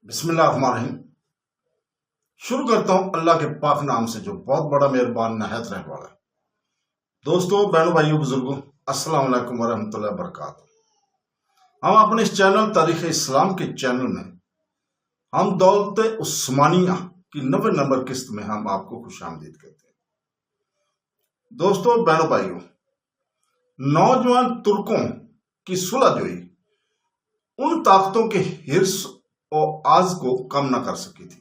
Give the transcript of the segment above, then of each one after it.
بسم اللہ الرحمن الرحیم۔ شروع کرتا ہوں اللہ کے پاک نام سے جو بہت بڑا مہربان نہایت رحم والا ہے۔ دوستو، بہنوں، بھائیوں، بزرگوں، السلام علیکم ورحمۃ اللہ وبرکاتہ۔ ہم اپنے اس چینل تاریخ اسلام کے چینل میں ہم دولت عثمانیہ کی 90 نمبر قسط میں ہم آپ کو خوش آمدید کہتے ہیں۔ دوستو، بہنوں، بھائیوں، نوجوان ترکوں کی صلح جوئی ان طاقتوں کے حرص اور آز کو کم نہ کر سکی تھی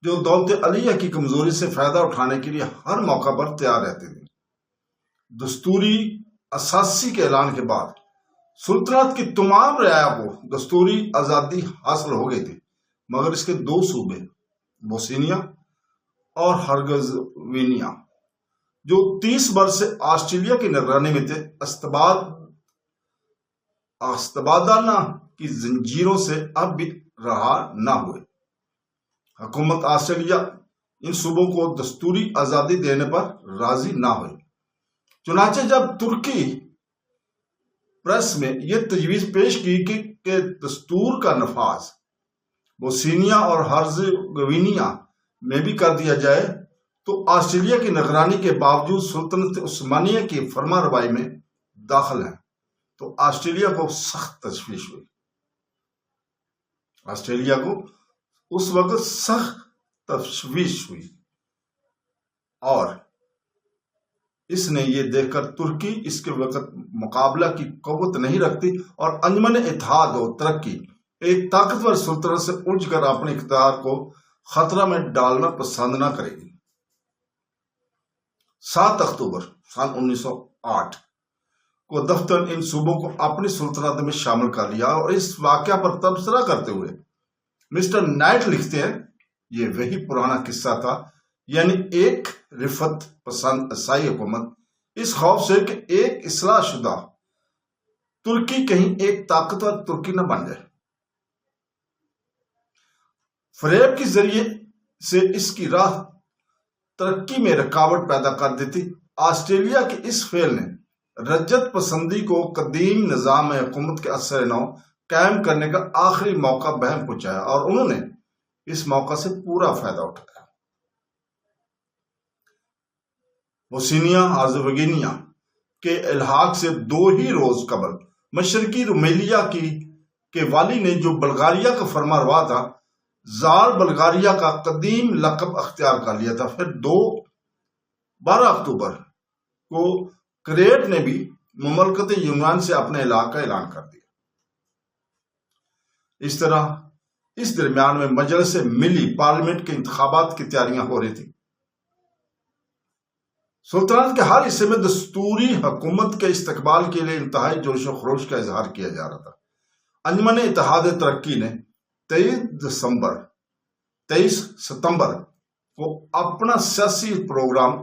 جو دولت علیہ کی کمزوری سے فائدہ اٹھانے کے لیے ہر موقع پر تیار رہتے تھے۔ دستوری اساسی کے اعلان کے بعد سلطنت کی تمام رعایا کو دستوری آزادی حاصل ہو گئی تھی، مگر اس کے دو صوبے بوسنیا اور ہرزگوینیا جو 30 برس سے آسٹریلیا کی نگرانی میں تھے، استبدادانہ کی زنجیروں سے اب بھی رہا نہ ہوئے۔ حکومت آسٹریلیا ان صوبوں کو دستوری آزادی دینے پر راضی نہ ہوئی۔ چنانچہ جب ترکی پریس میں یہ تجویز پیش کی کہ دستور کا نفاذ بوسنیا اور ہرزگوینیا میں بھی کر دیا جائے، تو آسٹریلیا کی نگرانی کے باوجود سلطنت عثمانیہ کی فرما روائی میں داخل ہیں، تو آسٹریلیا کو سخت تشویش ہوئی۔ آسٹریلیا کو اس وقت سخت تشویش ہوئی اور اس نے یہ دیکھ کر ترکی اس کے وقت مقابلہ کی قوت نہیں رکھتی اور انجمن اتحاد و ترقی ایک طاقتور سلطنت سے الجھ کر اپنے اقتدار کو خطرہ میں ڈالنا پسند نہ کرے گی۔ 7 اکتوبر سن 1908 کو دفتر ان صوبوں کو اپنی سلطنت میں شامل کر لیا، اور اس واقعہ پر تبصرہ کرتے ہوئے مسٹر نائٹ لکھتے ہیں، یہ وہی پرانا قصہ تھا، یعنی ایک رفت پسند عیسائی حکومت اس خوف سے کہ ایک اصلاح شدہ ترکی کہیں ایک طاقتور ترکی نہ بن جائے، فریب کے ذریعے سے اس کی راہ ترقی میں رکاوٹ پیدا کر دیتی۔ آسٹریلیا کے اس فعل نے رجت پسندی کو قدیم نظام حکومت کے اثر نو قائم کرنے کا آخری موقع بہم پہنچایا، اور انہوں نے اس موقع سے پورا فائدہ اٹھایا۔ بوسنیا ہرزگوینیا کے الحاق سے 2 ہی روز قبل مشرقی رومیلیا کے والی نے، جو بلغاریہ کا فرما روا تھا، زار بلغاریہ کا قدیم لقب اختیار کر لیا تھا۔ پھر 12 اکتوبر کو کریٹ نے بھی مملکت یونان سے اپنے علاقے کا اعلان کر دیا۔ اس طرح اس درمیان میں مجلس ملی پارلیمنٹ کے انتخابات کی تیاریاں ہو رہی تھی۔ سلطنت کے ہر حصے میں دستوری حکومت کے استقبال کے لیے انتہائی جوش و خروش کا اظہار کیا جا رہا تھا۔ انجمن اتحاد ترقی نے 23 ستمبر کو اپنا سیاسی پروگرام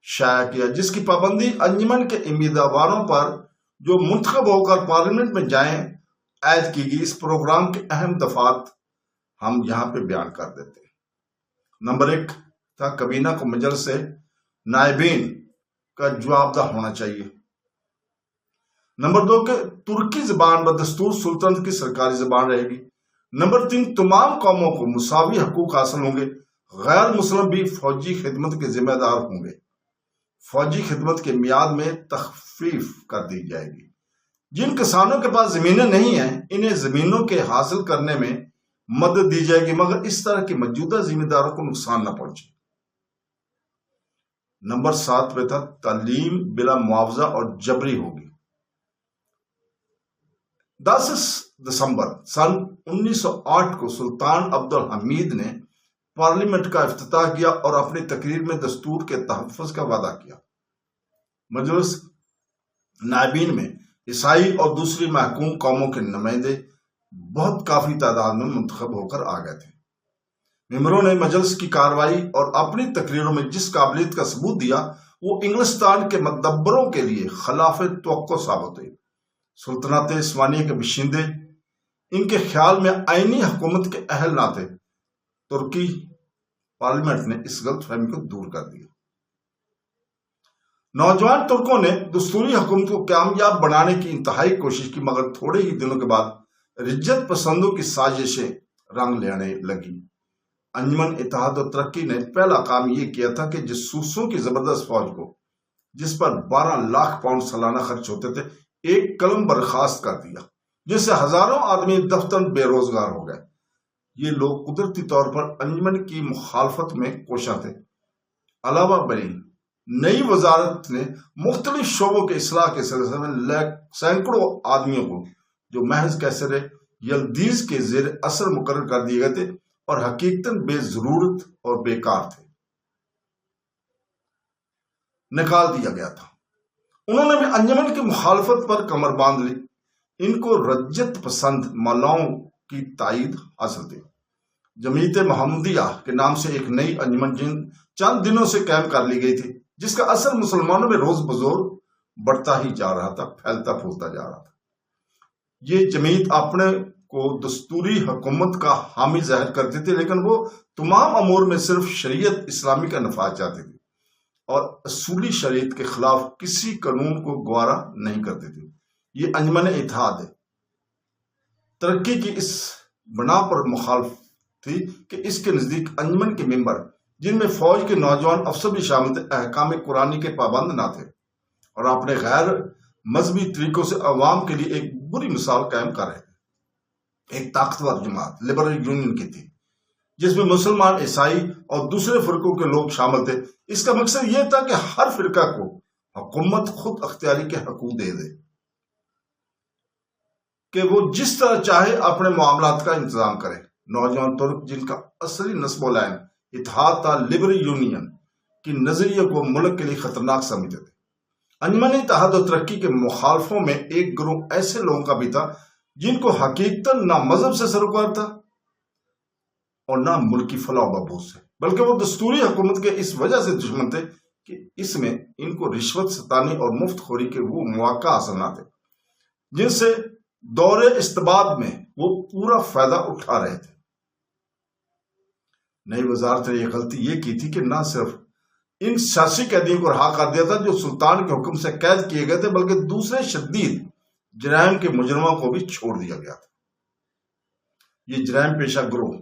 شائع کیا، جس کی پابندی انجمن کے امیدواروں پر جو منتخب ہو کر پارلیمنٹ میں جائیں عائد کی گئی۔ اس پروگرام کے اہم دفعات ہم یہاں پہ بیان کر دیتے ہیں۔ نمبر 1 تھا، کابینہ کو مجلس سے نائبین کا جواب دہ ہونا چاہیے۔ نمبر 2 کہ ترکی زبان بدستور سلطنت کی سرکاری زبان رہے گی۔ نمبر 3 تمام قوموں کو مساوی حقوق حاصل ہوں گے، غیر مسلم بھی فوجی خدمت کے ذمہ دار ہوں گے۔ فوجی خدمت کے میعاد میں تخفیف کر دی جائے گی۔ جن کسانوں کے پاس زمینیں نہیں ہیں، انہیں زمینوں کے حاصل کرنے میں مدد دی جائے گی، مگر اس طرح کے موجودہ ذمہ داروں کو نقصان نہ پہنچے۔ نمبر 7 پہ تھا، تعلیم بلا معاوضہ اور جبری ہوگی۔ 10 دسمبر سن 1908 کو سلطان عبدالحمید نے پارلیمنٹ کا افتتاح کیا اور اپنی تقریر میں دستور کے تحفظ کا وعدہ کیا۔ مجلس نائبین میں عیسائی اور دوسری محکوم قوموں کے نمائندے بہت کافی تعداد میں منتخب ہو کر آ گئے تھے۔ ممبروں نے مجلس کی کارروائی اور اپنی تقریروں میں جس قابلیت کا ثبوت دیا، وہ انگلستان کے مدبروں کے لیے خلاف توقع ثابت ہوئی۔ سلطنت عثمانیہ کے باشندے ان کے خیال میں آئینی حکومت کے اہل نہ تھے۔ ترکی پارلیمنٹ نے اس غلط فہمی کو دور کر دیا۔ نوجوان ترکوں نے دستوری حکومت کو کامیاب بنانے کی انتہائی کوشش کی، مگر تھوڑے ہی دنوں کے بعد رجت پسندوں کی سازشیں رنگ لینے لگی۔ انجمن اتحاد و ترقی نے پہلا کام یہ کیا تھا کہ جاسوسوں کی زبردست فوج کو، جس پر 12 لاکھ پاؤنڈ سالانہ خرچ ہوتے تھے، ایک قلم برخاست کر دیا، جس سے ہزاروں آدمی دفتر بے روزگار ہو گئے۔ یہ لوگ قدرتی طور پر انجمن کی مخالفت میں کوشاں تھے۔ علاوہ بری نئی وزارت نے مختلف شعبوں کے اصلاح کے سلسلے میں سینکڑوں آدمیوں کو، جو محض کیسر یلدیز کے زیر اثر مقرر کر دیے گئے تھے اور حقیقتاً بے ضرورت اور بیکار تھے، نکال دیا گیا تھا۔ انہوں نے بھی انجمن کی مخالفت پر کمر باندھ لی۔ ان کو رجت پسند مولاؤں کی تائید حاصل تھی۔ جمعیت محمدیہ کے نام سے ایک نئی انجمن چند دنوں سے قائم کر لی گئی تھی، جس کا اثر مسلمانوں میں روز بروز بڑھتا ہی جا رہا تھا، پھیلتا پھولتا جا رہا تھا۔ یہ جمعیت اپنے کو دستوری حکومت کا حامی ظاہر کرتی تھی، لیکن وہ تمام امور میں صرف شریعت اسلامی کا نفاذ چاہتی تھی اور اصولی شریعت کے خلاف کسی قانون کو گوارا نہیں کرتی تھی۔ یہ انجمن اتحاد ترقی کی اس بنا پر مخالف تھی کہ اس کے نزدیک انجمن کے ممبر، جن میں فوج کے نوجوان افسر بھی شامل تھے، احکام قرآنی کے پابند نہ تھے اور اپنے غیر مذہبی طریقوں سے عوام کے لیے ایک بری مثال قائم کر رہے تھے۔ ایک طاقتور جماعت لبرل یونین کی تھی، جس میں مسلمان، عیسائی اور دوسرے فرقوں کے لوگ شامل تھے۔ اس کا مقصد یہ تھا کہ ہر فرقہ کو حکومت خود اختیاری کے حقوق دے دے کہ وہ جس طرح چاہے اپنے معاملات کا انتظام کرے۔ نوجوان ترک، جن کا اصلی نصب و لائن اتحاد تھا، لبرل یونین کی نظریے کو ملک کے لیے خطرناک سمجھتے تھے۔ انجمن اتحاد و ترقی کے مخالفوں میں ایک گروہ ایسے لوگوں کا بھی تھا جن کو حقیقتاً نہ مذہب سے سروکار تھا اور نہ ملکی فلاح و بہبود سے، بلکہ وہ دستوری حکومت کے اس وجہ سے دشمن تھے کہ اس میں ان کو رشوت ستانی اور مفت خوری کے وہ مواقع حاصل نہ تھے جن سے دور استبداد میں وہ پورا فائدہ اٹھا رہے تھے۔ نئی وزارت نے یہ غلطی یہ کی تھی کہ نہ صرف ان سیاسی قیدیوں کو رہا کر دیا تھا جو سلطان کے حکم سے قید کیے گئے تھے، بلکہ دوسرے شدید جرائم کے مجرموں کو بھی چھوڑ دیا گیا تھا۔ یہ جرائم پیشہ گروہ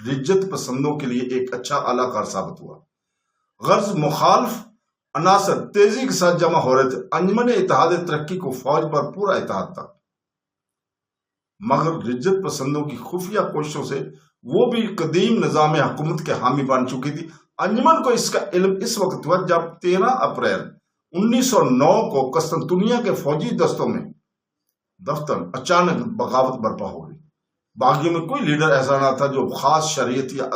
رجت پسندوں کے لیے ایک اچھا اعلی کار ثابت ہوا۔ غرض مخالف عناصر تیزی کے ساتھ جمع ہو رہے تھے۔ انجمن اتحاد ترقی کو فوج پر پورا اتحاد تھا، مگر رجت پسندوں کی خفیہ کوششوں سے وہ بھی قدیم نظام حکومت کے حامی بن چکی تھی۔ انجمن کو اس کا علم اس وقت ہوا جب 13 اپریل 1909 کو قسطنطنیہ کے فوجی دستوں میں دفتر اچانک بغاوت برپا ہو گئی۔ باغیوں میں کوئی لیڈر ایسا نہ تھا جو خاص شریعت یا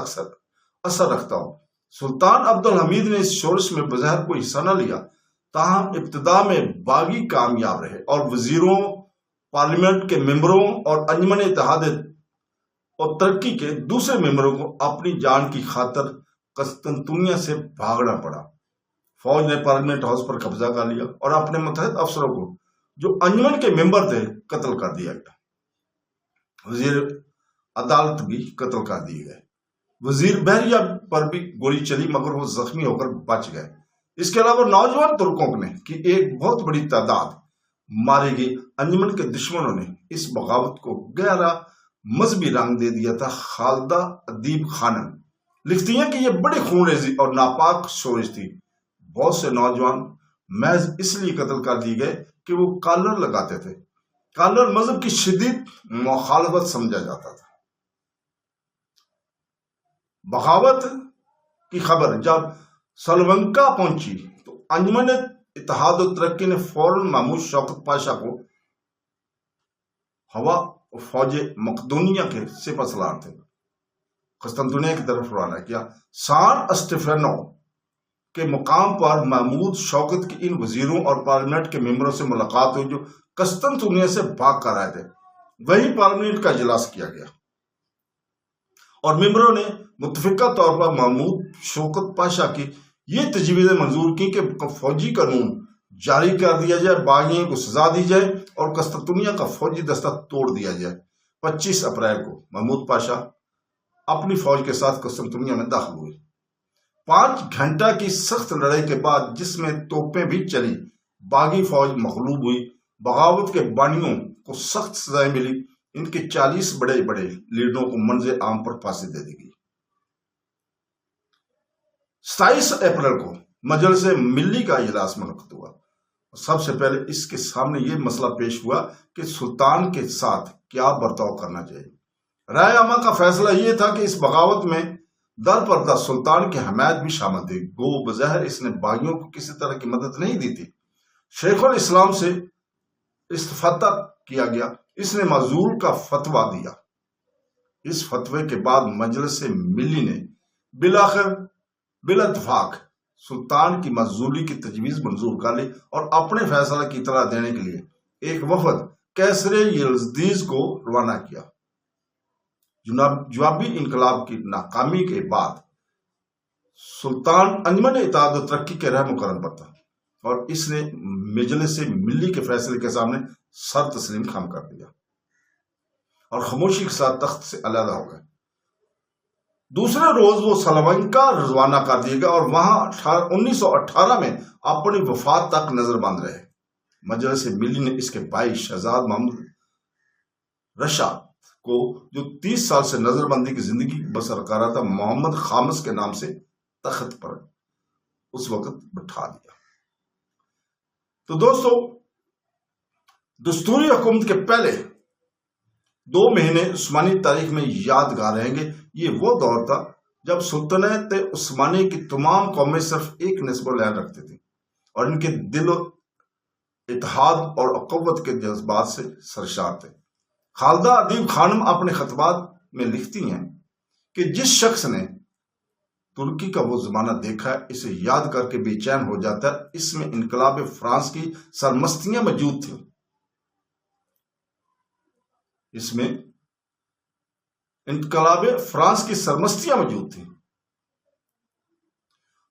اثر رکھتا ہو۔ سلطان عبدالحمید نے اس شورش میں بظاہر کوئی حصہ نہ لیا، تاہم ابتدا میں باغی کامیاب رہے اور وزیروں، پارلیمنٹ کے ممبروں اور انجمن اتحاد اور ترقی کے دوسرے ممبروں کو اپنی جان کی خاطر قسطنطنیہ سے بھاگنا پڑا۔ فوج نے پارلیمنٹ ہاؤس پر قبضہ کر لیا اور اپنے متحد افسروں کو، جو انجمن کے ممبر تھے، قتل کر دیا گیا۔ وزیر عدالت بھی قتل کر دیے گئے۔ وزیر بحریہ پر بھی گولی چلی، مگر وہ زخمی ہو کر بچ گئے۔ اس کے علاوہ نوجوان ترکوں نے کی ایک بہت بڑی تعداد ماری گئی۔ انجمن کے دشمنوں نے اس بغاوت کو گہرا مذہبی رنگ دے دیا تھا۔ خالدہ ادیب خانم لکھتی ہیں کہ یہ بڑی خونریزی اور ناپاک شورش تھی۔ بہت سے نوجوان محض اس لیے قتل کر دیے گئے کہ وہ کالر لگاتے تھے۔ کالر مذہب کی شدید مخالفت سمجھا جاتا تھا۔ بغاوت کی خبر جب سلونکا پہنچی تو انجمن اتحاد و ترقی نے فوراً محمود شوکت پاشا کو ہوا فوج مقدونیہ کے سپہ سالار تھے قسطنطنیہ کی طرف روانہ کیا۔ سان اسٹیفانو کے مقام پر محمود شوکت کی ان وزیروں اور پارلیمنٹ کے ممبروں سے ملاقات ہوئی جو قسطنطنیہ سے بھاگ کر آئے تھے۔ وہیں پارلیمنٹ کا اجلاس کیا گیا اور ممبروں نے متفقہ طور پر محمود شوکت پاشا کی یہ تجویزیں منظور کی کہ فوجی قانون جاری کر دیا جائے، باغیوں کو سزا دی جائے اور قسطنطنیہ کا فوجی دستہ توڑ دیا جائے۔ 25 اپریل کو محمود پاشا اپنی فوج کے ساتھ قسطنطنیہ میں داخل ہوئے۔ 5 گھنٹہ کی سخت لڑائی کے بعد، جس میں توپیں بھی چلی، باغی فوج مغلوب ہوئی۔ بغاوت کے بانیوں کو سخت سزائیں ملی ان کے 40 بڑے بڑے لیڈروں کو منظر عام پر پھانسی دے دی گئی۔ 27 اپریل کو مجلس ملی کا اجلاس منعقد ہوا۔ سب سے پہلے اس کے سامنے یہ مسئلہ پیش ہوا کہ سلطان کے ساتھ کیا برتاؤ کرنا چاہیے۔ رائے عامہ کا فیصلہ یہ تھا کہ اس بغاوت میں در پردہ سلطان کی حمایت بھی شامل تھی، گو بظاہر اس نے باغیوں کو کسی طرح کی مدد نہیں دی تھی۔ شیخ الاسلام سے استفتاء کیا گیا، اس نے معزول کا فتویٰ دیا۔ اس فتوے کے بعد مجلس ملی نے بالآخر بالاتفاق سلطان کی معزولی کی تجویز منظور کر لی اور اپنے فیصلہ کی اطلاع دینے کے لیے ایک وفد کیسر یزدیز کو روانہ کیا۔ جوابی انقلاب کی ناکامی کے بعد سلطان انجمن اتحاد و ترقی کے رہ مقرر پر تھا اور اس نے مجلس ملی کے فیصلے کے سامنے سر تسلیم خم کر دیا اور خاموشی کے ساتھ تخت سے علیحدہ ہو گئے۔ دوسرے روز وہ سلوینکا روانہ کر دیا گیا اور وہاں 1918 میں اپنی وفات تک نظر بند رہے۔ مجلس ملی نے اس کے بھائی شہزاد محمد رشاد کو، جو 30 سال سے نظر بندی کی زندگی بسر کر رہا تھا، محمد خامس کے نام سے تخت پر اس وقت بٹھا دیا۔ تو دوستو، دستوری حکومت کے پہلے 2 مہینے عثمانی تاریخ میں یادگار رہیں گے۔ یہ وہ دور تھا جب سلطنت عثمانی کی تمام قومیں صرف ایک نسب و لحاظ رکھتے تھے اور ان کے دل و اتحاد اور اخوت کے جذبات سے سرشار تھے۔ خالدہ ادیب خانم اپنے خطبات میں لکھتی ہیں کہ جس شخص نے ترکی کا وہ زمانہ دیکھا ہے اسے یاد کر کے بے چین ہو جاتا ہے۔ اس میں انقلاب فرانس کی سرمستیاں موجود تھیں، اس میں انقلاب فرانس کی سرمستیاں موجود تھیں،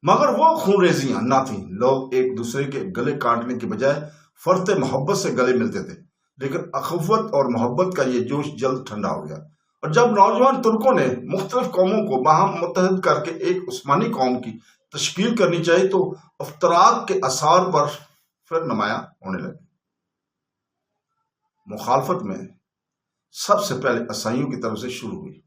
مگر وہ خون ریزیاں نہ تھیں۔ لوگ ایک دوسرے کے گلے کاٹنے کے بجائے فرط محبت سے گلے ملتے تھے، لیکن اخوت اور محبت کا یہ جوش جلد ٹھنڈا ہو گیا اور جب نوجوان ترکوں نے مختلف قوموں کو باہم متحد کر کے ایک عثمانی قوم کی تشکیل کرنی چاہیے تو افتراق کے آثار پر پھر نمایاں ہونے لگے۔ مخالفت میں سب سے پہلے عیسائیوں کی طرف سے شروع ہوئی۔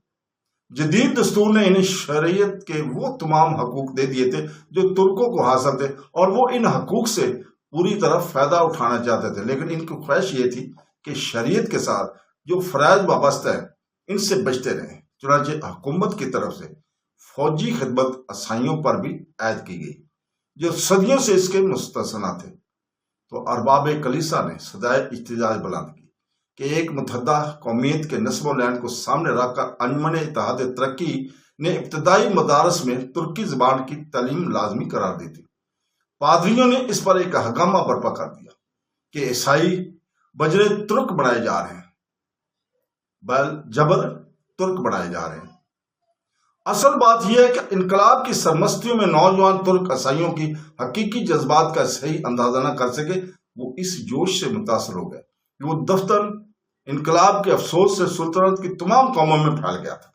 جدید دستور نے انہیں شریعت کے وہ تمام حقوق دے دیے تھے جو ترکوں کو حاصل تھے اور وہ ان حقوق سے پوری طرح فائدہ اٹھانا چاہتے تھے، لیکن ان کی خواہش یہ تھی کہ شریعت کے ساتھ جو فرائض وابستہ ہیں ان سے بچتے رہیں۔ چنانچہ حکومت کی طرف سے فوجی خدمت عیسائیوں پر بھی عائد کی گئی جو صدیوں سے اس کے مستثنیٰ تھے۔ تو ارباب کلیسا نے صدائے احتجاج بلند کی کہ ایک متحدہ قومیت کے نسب و لحن کو سامنے رکھ کر انجمن اتحاد ترقی نے ابتدائی مدارس میں ترکی زبان کی تعلیم لازمی قرار دی تھی۔ پادریوں نے اس پر ایک ہنگامہ برپا کر دیا کہ عیسائی بجرے ترک بنائے جا رہے ہیں، جبر ترک بنائے جا رہے ہیں۔ اصل بات یہ ہے کہ انقلاب کی سرمستیوں میں نوجوان ترک عیسائیوں کی حقیقی جذبات کا صحیح اندازہ نہ کر سکے، وہ اس جوش سے متاثر ہو گئے کہ وہ دفتر انقلاب کے افسوس سے سلطنت کی تمام قوموں میں پھیل گیا تھا۔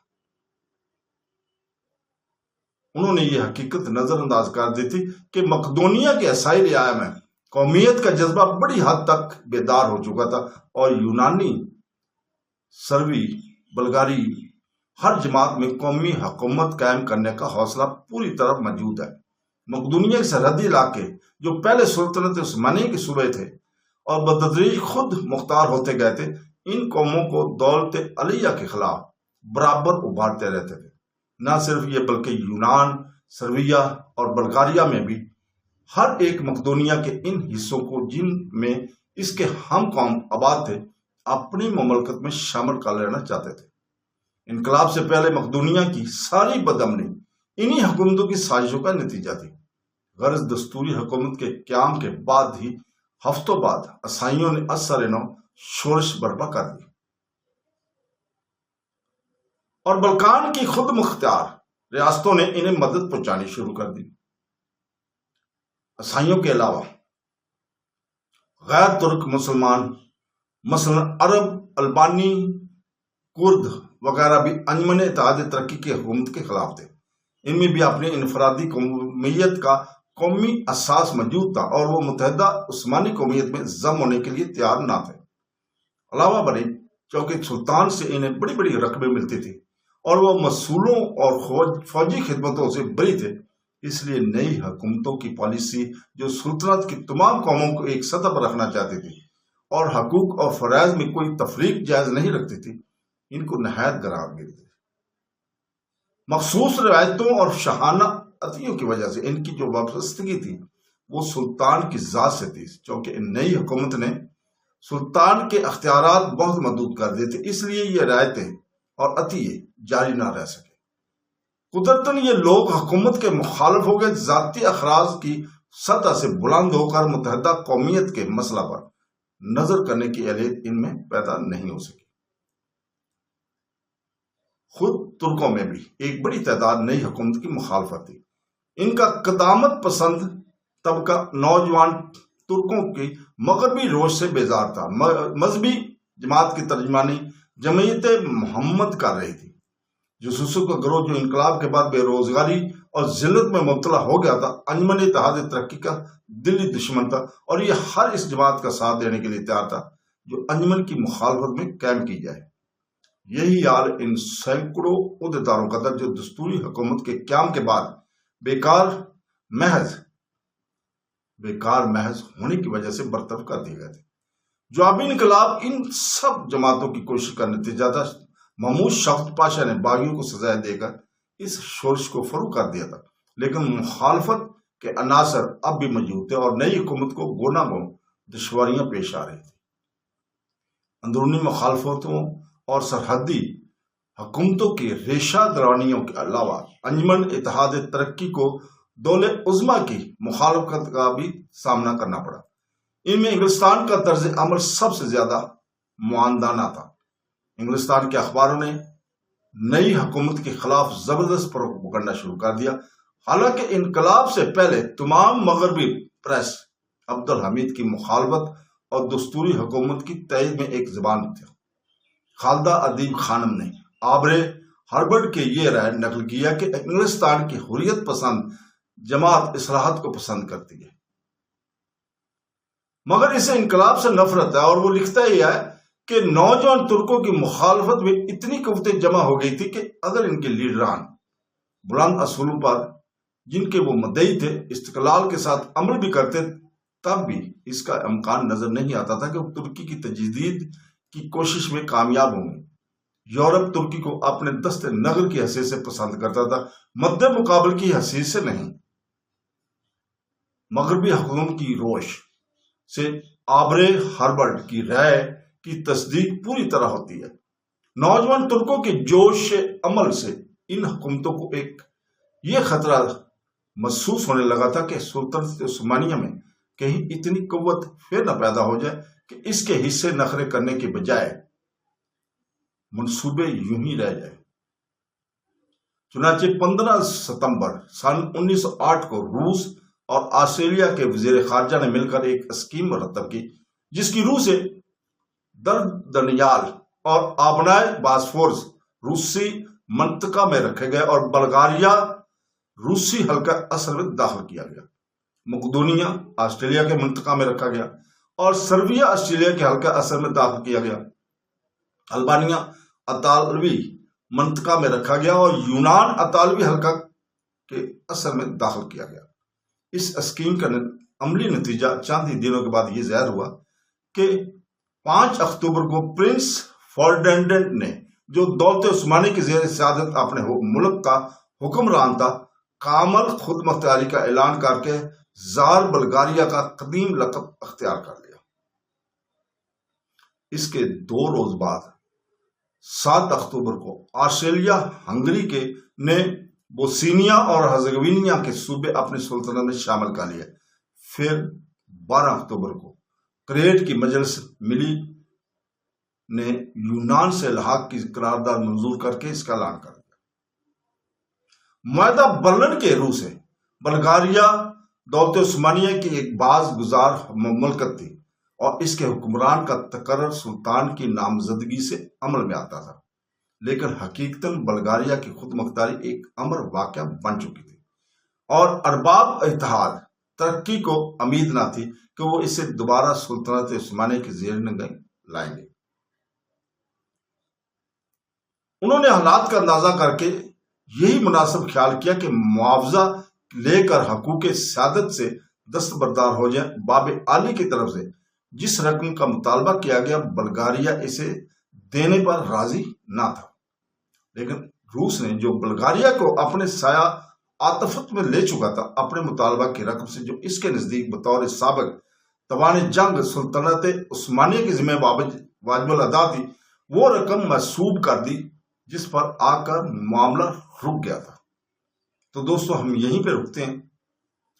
انہوں نے یہ حقیقت نظر انداز کر دی تھی کہ مقدونیہ کے عیسائی رعایا میں قومیت کا جذبہ بڑی حد تک بیدار ہو چکا تھا اور یونانی، سروی، بلغاری ہر جماعت میں قومی حکومت قائم کرنے کا حوصلہ پوری طرح موجود ہے۔ مقدونیہ کے سرحدی علاقے جو پہلے سلطنت عثمانی کے صوبے تھے اور بتدریج خود مختار ہوتے گئے تھے، ان قوموں کو دولت علیہ کے خلاف برابر ابھارتے رہتے تھے۔ نہ صرف یہ بلکہ یونان، سرویا اور بلغاریہ میں بھی ہر ایک مقدونیہ کے ان حصوں کو جن میں اس کے ہم قوم آباد تھے اپنی مملکت میں شامل کر لینا چاہتے تھے۔ انقلاب سے پہلے مقدونیہ کی ساری بدامنی انہی حکومتوں کی سازشوں کا نتیجہ تھی۔ غرض دستوری حکومت کے قیام کے بعد ہی ہفتوں بعد عیسائیوں نے اثر نو شورش برپا کر دی اور بلکان کی خود مختار ریاستوں نے انہیں مدد پہنچانی شروع کر دی۔ عیسائیوں کے علاوہ غیر ترک مسلمان مثلا عرب، البانی، کرد وغیرہ بھی انجمن اتحاد ترقی کی حکومت کے خلاف تھے۔ ان میں بھی اپنی انفرادی قومیت کا قومی اساس موجود تھا اور وہ متحدہ عثمانی قومیت میں ضم ہونے کے لیے تیار نہ تھے۔ علاوہ بری چونکہ سلطان سے انہیں بڑی بڑی رقمیں ملتی تھی اور وہ مسولوں اور فوجی خدمتوں سے بری تھے۔ اس لیے نئی حکومتوں کی پالیسی جو سلطنت کی تمام قوموں کو ایک سطح پر رکھنا چاہتی تھی اور حقوق اور فرائض میں کوئی تفریق جائز نہیں رکھتی تھی، ان کو نہایت گراں گری تھی۔ مخصوص روایتوں اور شاہانہ عطیوں کی وجہ سے ان کی جو وابستگی تھی وہ سلطان کی ذات سے تھی، چونکہ ان نئی حکومت نے سلطان کے اختیارات بہت محدود کر دیے تھے، اس لیے یہ رعایتیں اور عطیے جاری نہ رہ سکے۔ قدرتاً یہ لوگ حکومت کے مخالف ہو گئے، ذاتی اخراج کی سطح سے بلند ہو کر متحدہ قومیت کے مسئلہ پر نظر کرنے کی اہلیت ان میں پیدا نہیں ہو سکی۔ خود ترکوں میں بھی ایک بڑی تعداد نئی حکومت کی مخالفت تھی۔ ان کا قدامت پسند طبقہ نوجوان ترکوں کی مغربی روش سے بیزار تھا۔ مذہبی جماعت کی ترجمانی جمعیت محمد کر رہی تھی۔ جاسوسوں کا گروہ جو انقلاب کے بعد بے روزگاری اور ذلت میں مبتلا ہو گیا تھا، انجمن اتحاد ترقی کا دلی دشمن تھا، اور یہ ہر اس جماعت کا ساتھ دینے کے لیے تیار تھا جو انجمن کی مخالفت میں قائم کی جائے۔ یہی حال ان سینکڑوں عہدیداروں کا تھا جو دستوری حکومت کے قیام کے بعد بیکار محض ہونے کی وجہ سے برطرف کر دیے گئے تھے۔ جوابی انقلاب ان سب جماعتوں کی کوشش کا نتیجہ تھا۔ محمود شفت پاشا نے باغیوں کو سزائیں دے کر اس شورش کو فروغ کر دیا تھا، لیکن مخالفت کے عناصر اب بھی موجود تھے اور نئی حکومت کو گونا گو دشواریاں پیش آ رہی تھی۔ اندرونی مخالفتوں اور سرحدی حکومتوں کی ریشہ درانیوں کے علاوہ انجمن اتحاد ترقی کو دولہ عظمیٰ کی مخالفت کا بھی سامنا کرنا پڑا۔ ان میں انگلستان کا طرز عمل سب سے زیادہ معاندانہ تھا۔ انگلستان کے اخباروں نے نئی حکومت کے خلاف زبردست پروپیگنڈا شروع کر دیا، حالانکہ انقلاب سے پہلے تمام مغربی پریس عبدالحمید کی مخالفت اور دستوری حکومت کی تائید میں ایک زبان تھی۔ خالدہ ادیب خانم نے آبرے ہربرٹ کے یہ رائے نقل کیا کہ انگلستان کی حریت پسند جماعت اصلاحات کو پسند کرتی ہے، مگر اسے انقلاب سے نفرت ہے، اور وہ لکھتا ہی ہے کہ نوجوان ترکوں کی مخالفت میں اتنی قوتیں جمع ہو گئی تھی کہ اگر ان کے لیڈران بلند اصولوں پر جن کے وہ مدعی تھے استقلال کے ساتھ عمل بھی کرتے، تب بھی اس کا امکان نظر نہیں آتا تھا کہ وہ ترکی کی تجدید کی کوشش میں کامیاب ہوں گے۔ یورپ ترکی کو اپنے دست نگر کی حیثیت سے پسند کرتا تھا، مد مقابل کی حیثیت سے نہیں۔ مغربی حکومت کی روش سے آبرے ہربرٹ کی رائے کی تصدیق پوری طرح ہوتی ہے۔ نوجوان ترکوں کے جوش عمل سے ان حکومتوں کو ایک یہ خطرہ محسوس ہونے لگا تھا کہ سلطنت عثمانیہ میں کہیں اتنی قوت پھر نہ پیدا ہو جائے کہ اس کے حصے نخرے کرنے کے بجائے منصوبے یوں ہی رہ جائے۔ چنانچہ 15 ستمبر سن 1908 کو روس اور آسٹریلیا کے وزیر خارجہ نے مل کر ایک اسکیم مرتب کی، جس کی روح سے دردنیال اور آبنائے باسفورس روسی منطقہ میں رکھے گئے اور بلغاریہ روسی حلقہ اثر میں داخل کیا گیا۔ مقدونیہ آسٹریلیا کے منطقہ میں رکھا گیا اور سربیا آسٹریلیا کے حلقہ اثر میں داخل کیا گیا۔ البانیہ اطالوی منطقہ میں رکھا گیا اور یونان اطالوی حلقہ کے اثر میں داخل کیا گیا۔ اس اسکیم کا عملی نتیجہ چند ہی دنوں کے بعد یہ ظاہر ہوا کہ 5 اکتوبر کو پرنس فرڈینڈنٹ نے، جو دولت عثمانی کی زیر سیادت اپنے ملک کا حکمران تھا، کامل خود مختاری کا اعلان کر کے زار بلغاریہ کا قدیم لقب اختیار کر لیا۔ اس کے 2 روز بعد 7 اکتوبر کو آسٹریلیا ہنگری نے بوسنیا اور ہرزیگوینیا کے صوبے اپنی سلطنت میں شامل کر لیے۔ پھر 12 اکتوبر کو کریٹ کی مجلس ملی نے یونان سے الحاق کی قرارداد منظور کر کے اس کا اعلان کر دیا۔ معاہدہ برلن کے روح سے بلغاریہ دولت عثمانیہ کی ایک باز گزار مملکت تھی اور اس کے حکمران کا تقرر سلطان کی نامزدگی سے عمل میں آتا تھا، لیکن حقیقتاً بلغاریہ کی خود مختاری ایک امر واقعہ بن چکی تھی اور ارباب اتحاد ترقی کو امید نہ تھی کہ وہ اسے دوبارہ سلطنت عثمانیہ کے زیر نگہ لائیں گے۔ انہوں نے حالات کا اندازہ کر کے یہی مناسب خیال کیا کہ معاوضہ لے کر حقوق سیادت سے دستبردار ہو جائے۔ باب عالی کی طرف سے جس رقم کا مطالبہ کیا گیا بلغاریہ اسے دینے پر راضی نہ تھا، لیکن روس نے جو بلغاریہ کو اپنے سایہ عاطفت میں لے چکا تھا، اپنے مطالبہ کی رقم سے جو اس کے نزدیک بطور سابق توان جنگ سلطنت عثمانیہ کی ذمہ واجب الادا تھی، وہ رقم محسوب کر دی، جس پر آ کر معاملہ رک گیا تھا۔ تو دوستو ہم یہیں پہ رکتے ہیں،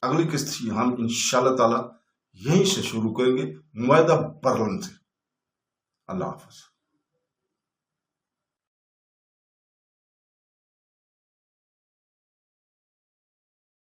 اگلی قسط ہم انشاءاللہ تعالی یہیں سے شروع کریں گے معاہدہ برلن سے۔ اللہ حافظ۔